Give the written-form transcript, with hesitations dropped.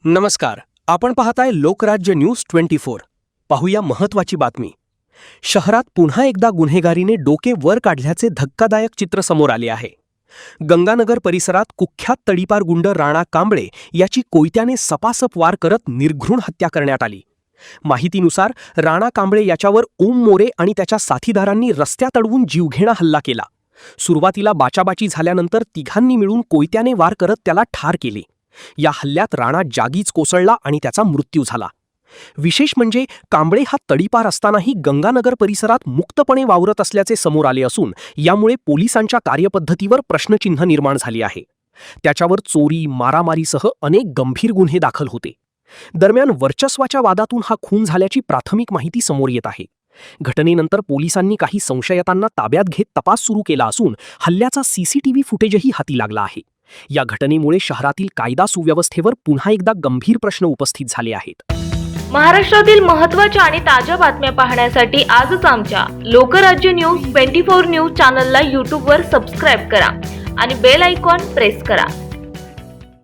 नमस्कार, आपण पाहताय लोकराज्य न्यूज 24। पाहूया महत्त्वाची बातमी। शहरात पुन्हा एकदा गुन्हेगारीने डोके वर काढल्याचे धक्कादायक चित्र समोर आले आहे। गंगानगर परिसरात कुख्यात तडीपार गुंड राणा कांबळे याची कोयत्याने सपासप वार करत निर्घृण हत्या करण्यात आली। माहितीनुसार राणा कांबळे याच्यावर ओम मोरे आणि त्याच्या साथीदारांनी रस्त्यात अडवून जीवघेणा हल्ला केला। सुरुवातीला बाचाबाची झाल्यानंतर तिघांनी मिळून कोयत्याने वार करत त्याला ठार केले। या हल्ल्यात राणा जागीच कोसळला आणि त्याचा मृत्यू झाला। विशेष म्हणजे कांबळे हा तडीपार असतानाही गंगानगर परिसरात मुक्तपणे वावरत असल्याचे समोर आले असून यामुळे पोलिसांच्या कार्यपद्धतीवर प्रश्नचिन्ह निर्माण झाले आहे। त्याच्यावर चोरी, मारामारीसह अनेक गंभीर गुन्हे दाखल होते। दरम्यान वर्चस्वाच्या वादातून हा खून झाल्याची प्राथमिक माहिती समोर येत आहे। घटनेनंतर पोलिसांनी काही संशयितांना ताब्यात घेत तपास सुरू केला असून हल्ल्याचा सीसीटीव्ही फुटेजही हाती लागला आहे। या घटनेमुळे शहरातील कायदा सुव्यवस्थेवर पुन्हा एकदा गंभीर प्रश्न उपस्थित झाले आहेत। महाराष्ट्रातील महत्त्वाच्या आणि ताज्या बातम्या पाहण्यासाठी आजच आमच्या लोकराज्य न्यूज 24 न्यूज चॅनलला YouTube वर सबस्क्राइब करा आणि बेल आयकॉन प्रेस करा।